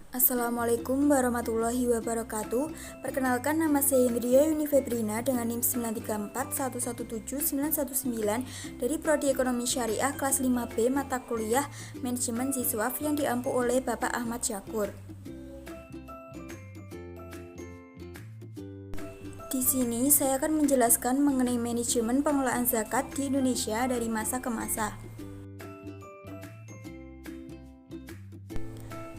Assalamualaikum warahmatullahi wabarakatuh. Perkenalkan, nama saya Indria Yuni Febrina dengan NIM 934117919 dari Prodi Ekonomi Syariah kelas 5B mata kuliah Manajemen Siswaf yang diampu oleh Bapak Ahmad Syakur. Di sini saya akan menjelaskan mengenai manajemen pengelolaan zakat di Indonesia dari masa ke masa.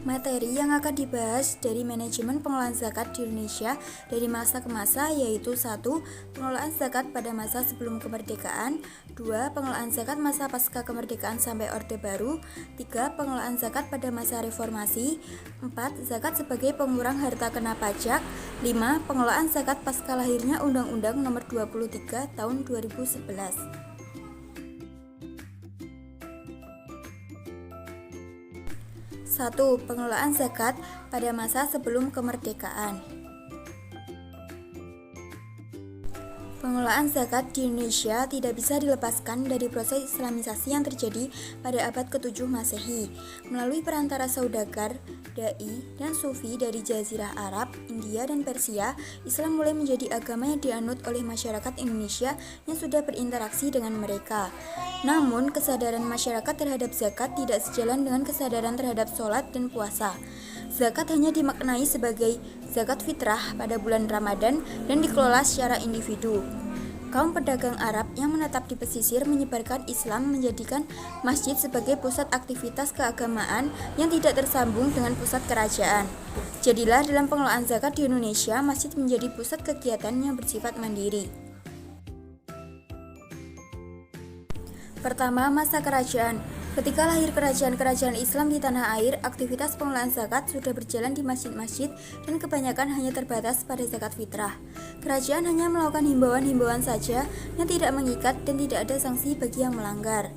Materi yang akan dibahas dari manajemen pengelolaan zakat di Indonesia dari masa ke masa yaitu 1. Pengelolaan zakat pada masa sebelum kemerdekaan, 2. Pengelolaan zakat masa pasca kemerdekaan sampai Orde Baru, 3. Pengelolaan zakat pada masa reformasi, 4. Zakat sebagai pengurang harta kena pajak, 5. Pengelolaan zakat pasca lahirnya Undang-Undang Nomor 23 Tahun 2011. 1. Pengelolaan zakat pada masa sebelum kemerdekaan. Pengelolaan zakat di Indonesia tidak bisa dilepaskan dari proses Islamisasi yang terjadi pada abad ke-7 Masehi. Melalui perantara saudagar, dai, dan sufi dari Jazirah Arab, India, dan Persia, Islam mulai menjadi agama yang dianut oleh masyarakat Indonesia yang sudah berinteraksi dengan mereka. Namun, kesadaran masyarakat terhadap zakat tidak sejalan dengan kesadaran terhadap sholat dan puasa. Zakat hanya dimaknai sebagai zakat fitrah pada bulan Ramadan dan dikelola secara individu. Kaum pedagang Arab yang menetap di pesisir menyebarkan Islam menjadikan masjid sebagai pusat aktivitas keagamaan yang tidak tersambung dengan pusat kerajaan. Jadilah dalam pengelolaan zakat di Indonesia, masjid menjadi pusat kegiatan yang bersifat mandiri. Pertama, masa kerajaan. Ketika lahir kerajaan-kerajaan Islam di tanah air, aktivitas pengelolaan zakat sudah berjalan di masjid-masjid dan kebanyakan hanya terbatas pada zakat fitrah. Kerajaan hanya melakukan himbauan-himbauan saja yang tidak mengikat dan tidak ada sanksi bagi yang melanggar.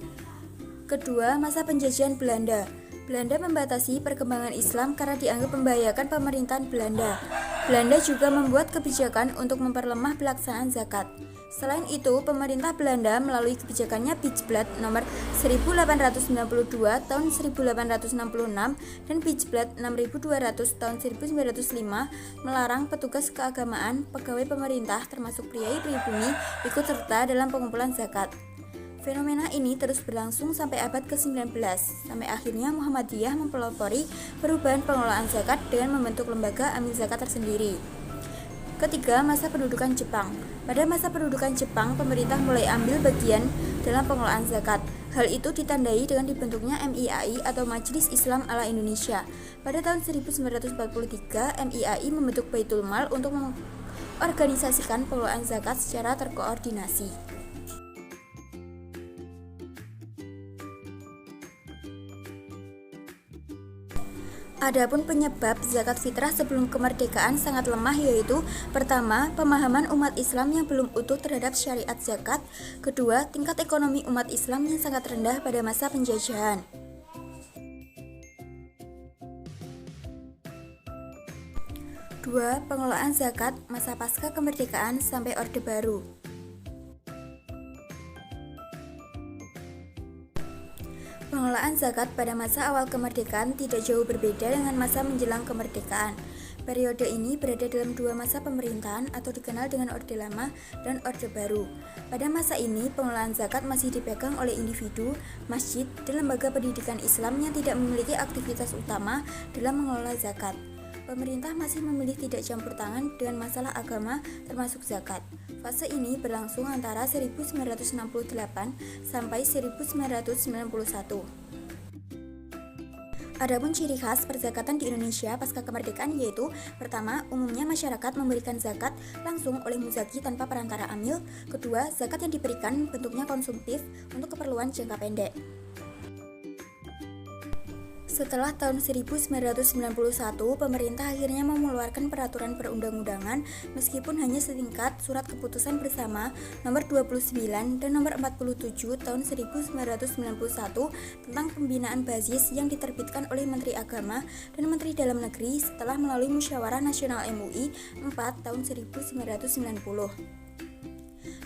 Kedua, masa penjajahan Belanda. Belanda membatasi perkembangan Islam karena dianggap membahayakan pemerintahan Belanda. Belanda juga membuat kebijakan untuk memperlemah pelaksanaan zakat. Selain itu, pemerintah Belanda melalui kebijakannya Bijblad nomor 1892 tahun 1866 dan Bijblad 6200 tahun 1905 melarang petugas keagamaan, pegawai pemerintah termasuk priai pribumi ikut serta dalam pengumpulan zakat. Fenomena ini terus berlangsung sampai abad ke-19, sampai akhirnya Muhammadiyah mempelopori perubahan pengelolaan zakat dengan membentuk lembaga amil zakat tersendiri. Ketiga, masa pendudukan Jepang. Pada masa pendudukan Jepang, pemerintah mulai ambil bagian dalam pengelolaan zakat. Hal itu ditandai dengan dibentuknya MIAI atau Majelis Islam ala Indonesia. Pada tahun 1943, MIAI membentuk Baitul Mal untuk mengorganisasikan pengelolaan zakat secara terkoordinasi. Adapun penyebab zakat fitrah sebelum kemerdekaan sangat lemah yaitu: pertama, pemahaman umat Islam yang belum utuh terhadap syariat zakat. Kedua, tingkat ekonomi umat Islam yang sangat rendah pada masa penjajahan. Dua, pengelolaan zakat masa pasca kemerdekaan sampai Orde Baru. Pengelolaan zakat pada masa awal kemerdekaan tidak jauh berbeda dengan masa menjelang kemerdekaan. Periode ini berada dalam dua masa pemerintahan atau dikenal dengan Orde Lama dan Orde Baru. Pada masa ini, pengelolaan zakat masih dipegang oleh individu, masjid, dan lembaga pendidikan Islam yang tidak memiliki aktivitas utama dalam mengelola zakat. Pemerintah masih memilih tidak campur tangan dengan masalah agama termasuk zakat. Fase ini berlangsung antara 1968 sampai 1991. Adapun ciri khas perzakatan di Indonesia pasca kemerdekaan yaitu: pertama, umumnya masyarakat memberikan zakat langsung oleh muzaki tanpa perantara amil. Kedua, zakat yang diberikan bentuknya konsumtif untuk keperluan jangka pendek. Setelah tahun 1991, pemerintah akhirnya mengeluarkan peraturan perundang-undangan meskipun hanya setingkat surat keputusan bersama nomor 29 dan nomor 47 tahun 1991 tentang pembinaan basis yang diterbitkan oleh Menteri Agama dan Menteri Dalam Negeri setelah melalui Musyawarah Nasional MUI 4 tahun 1990.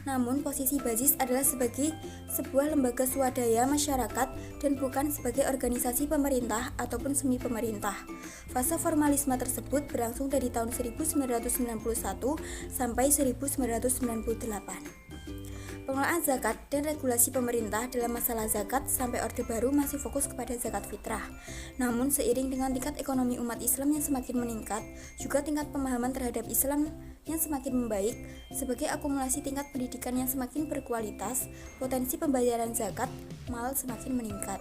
Namun posisi BASIS adalah sebagai sebuah lembaga swadaya masyarakat dan bukan sebagai organisasi pemerintah ataupun semi pemerintah. Fase formalisme tersebut berlangsung dari tahun 1991 sampai 1998. Pengelolaan zakat dan regulasi pemerintah dalam masalah zakat sampai Orde Baru masih fokus kepada zakat fitrah. Namun seiring dengan tingkat ekonomi umat Islam yang semakin meningkat, juga tingkat pemahaman terhadap Islam yang semakin membaik, sebagai akumulasi tingkat pendidikan yang semakin berkualitas, potensi pembayaran zakat mal semakin meningkat.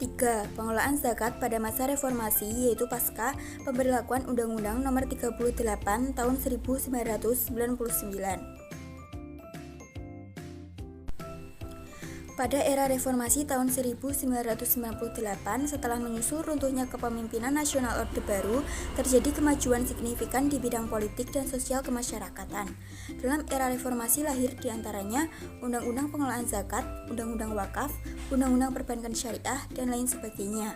3. Pengelolaan zakat pada masa reformasi, yaitu pasca pemberlakuan Undang-Undang Nomor 38 Tahun 1999. Pada era reformasi tahun 1998, setelah menyusul runtuhnya kepemimpinan nasional Orde Baru, terjadi kemajuan signifikan di bidang politik dan sosial kemasyarakatan. Dalam era reformasi lahir diantaranya Undang-Undang Pengelolaan Zakat, Undang-Undang Wakaf, Undang-Undang Perbankan Syariah, dan lain sebagainya.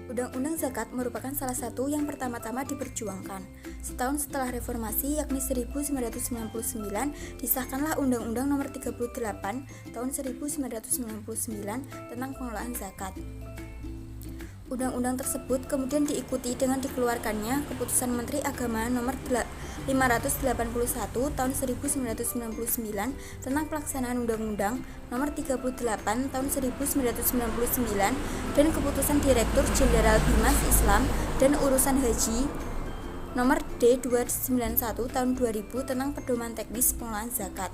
Undang-Undang Zakat merupakan salah satu yang pertama-tama diperjuangkan. Setahun setelah reformasi, yakni 1999, disahkanlah Undang-Undang Nomor 38 Tahun 1999 tentang pengelolaan zakat. Undang-undang tersebut kemudian diikuti dengan dikeluarkannya Keputusan Menteri Agama Nomor 581 Tahun 1999 tentang pelaksanaan Undang-Undang Nomor 38 Tahun 1999 dan Keputusan Direktur Jenderal Bimas Islam dan Urusan Haji Nomor D291 Tahun 2000 tentang pedoman teknis pengelolaan zakat.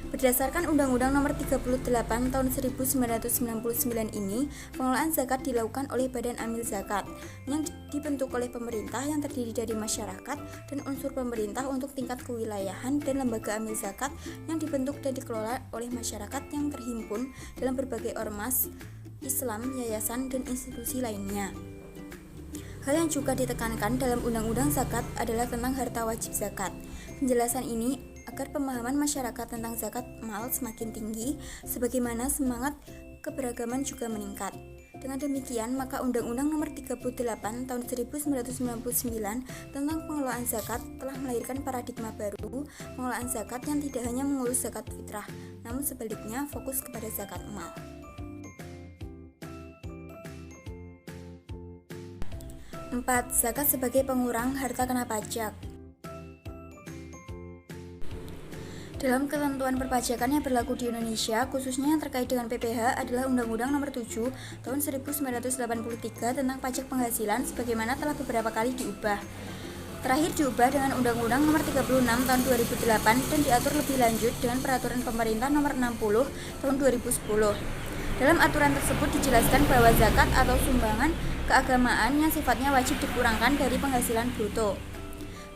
Berdasarkan Undang-Undang Nomor 38 Tahun 1999 ini, pengelolaan zakat dilakukan oleh Badan Amil Zakat yang dibentuk oleh pemerintah yang terdiri dari masyarakat dan unsur pemerintah untuk tingkat kewilayahan dan lembaga amil zakat yang dibentuk dan dikelola oleh masyarakat yang terhimpun dalam berbagai ormas Islam, yayasan, dan institusi lainnya. Hal yang juga ditekankan dalam Undang-Undang Zakat adalah tentang harta wajib zakat. Penjelasan ini agar pemahaman masyarakat tentang zakat mal semakin tinggi, sebagaimana semangat keberagaman juga meningkat. Dengan demikian, maka Undang-Undang Nomor 38 Tahun 1999 tentang pengelolaan zakat telah melahirkan paradigma baru pengelolaan zakat yang tidak hanya mengurus zakat fitrah, namun sebaliknya fokus kepada zakat mal. 4. Zakat sebagai pengurang harta kena pajak. Dalam ketentuan perpajakan yang berlaku di Indonesia, khususnya yang terkait dengan PPh adalah Undang-Undang Nomor 7 Tahun 1983 tentang pajak penghasilan sebagaimana telah beberapa kali diubah. Terakhir diubah dengan Undang-Undang Nomor 36 Tahun 2008 dan diatur lebih lanjut dengan Peraturan Pemerintah Nomor 60 Tahun 2010. Dalam aturan tersebut dijelaskan bahwa zakat atau sumbangan keagamaan yang sifatnya wajib dikurangkan dari penghasilan bruto.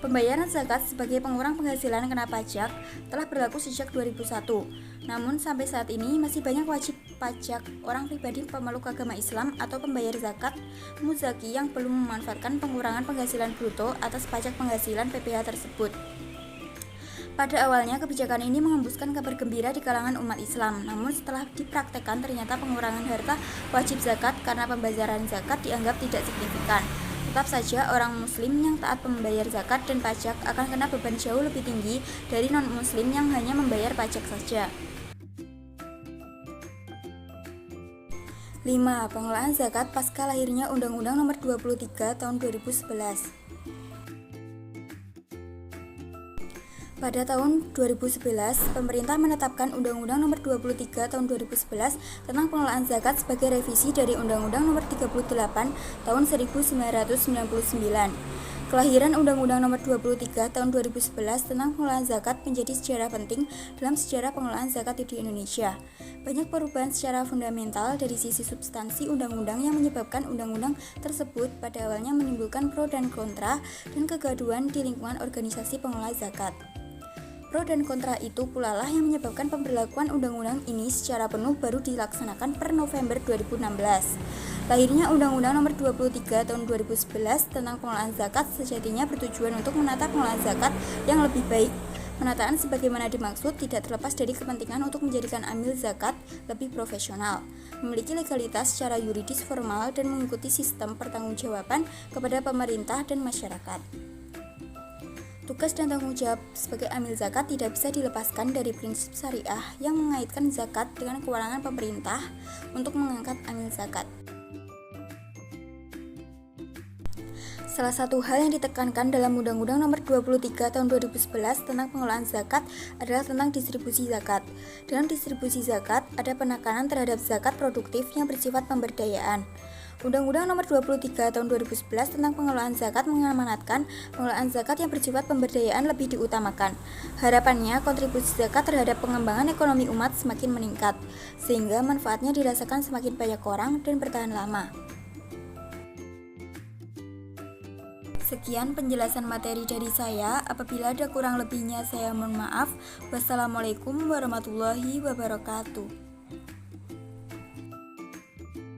Pembayaran zakat sebagai pengurang penghasilan kena pajak telah berlaku sejak 2001. Namun sampai saat ini masih banyak wajib pajak orang pribadi pemeluk agama Islam atau pembayar zakat muzaki yang belum memanfaatkan pengurangan penghasilan bruto atas pajak penghasilan PPh tersebut. Pada awalnya kebijakan ini mengembuskan kabar gembira di kalangan umat Islam, namun setelah dipraktekkan ternyata pengurangan harta wajib zakat karena pembayaran zakat dianggap tidak signifikan. Tetap saja orang muslim yang taat membayar zakat dan pajak akan kena beban jauh lebih tinggi dari non-muslim yang hanya membayar pajak saja. 5. Pengelolaan zakat pasca lahirnya Undang-Undang Nomor 23 Tahun 2011. Pada tahun 2011, pemerintah menetapkan Undang-Undang Nomor 23 Tahun 2011 tentang pengelolaan zakat sebagai revisi dari Undang-Undang Nomor 38 Tahun 1999. Kelahiran Undang-Undang Nomor 23 Tahun 2011 tentang pengelolaan zakat menjadi sejarah penting dalam sejarah pengelolaan zakat di Indonesia. Banyak perubahan secara fundamental dari sisi substansi undang-undang yang menyebabkan undang-undang tersebut pada awalnya menimbulkan pro dan kontra dan kegaduhan di lingkungan organisasi pengelola zakat. Pro dan kontra itu pula lah yang menyebabkan pemberlakuan undang-undang ini secara penuh baru dilaksanakan per November 2016. Lahirnya Undang-Undang Nomor 23 Tahun 2011 tentang pengelolaan zakat sejatinya bertujuan untuk menata pengelolaan zakat yang lebih baik. Penataan sebagaimana dimaksud tidak terlepas dari kepentingan untuk menjadikan amil zakat lebih profesional, memiliki legalitas secara yuridis formal dan mengikuti sistem pertanggungjawaban kepada pemerintah dan masyarakat. Tugas dan tanggung jawab sebagai amil zakat tidak bisa dilepaskan dari prinsip syariah yang mengaitkan zakat dengan kewenangan pemerintah untuk mengangkat amil zakat. Salah satu hal yang ditekankan dalam Undang-Undang Nomor 23 Tahun 2011 tentang pengelolaan zakat adalah tentang distribusi zakat. Dalam distribusi zakat, ada penekanan terhadap zakat produktif yang bersifat pemberdayaan. Undang-Undang Nomor 23 Tahun 2011 tentang pengelolaan zakat mengamanatkan pengelolaan zakat yang bersifat pemberdayaan lebih diutamakan. Harapannya, kontribusi zakat terhadap pengembangan ekonomi umat semakin meningkat, sehingga manfaatnya dirasakan semakin banyak orang dan bertahan lama. Sekian penjelasan materi dari saya. Apabila ada kurang lebihnya, saya mohon maaf. Wassalamualaikum warahmatullahi wabarakatuh.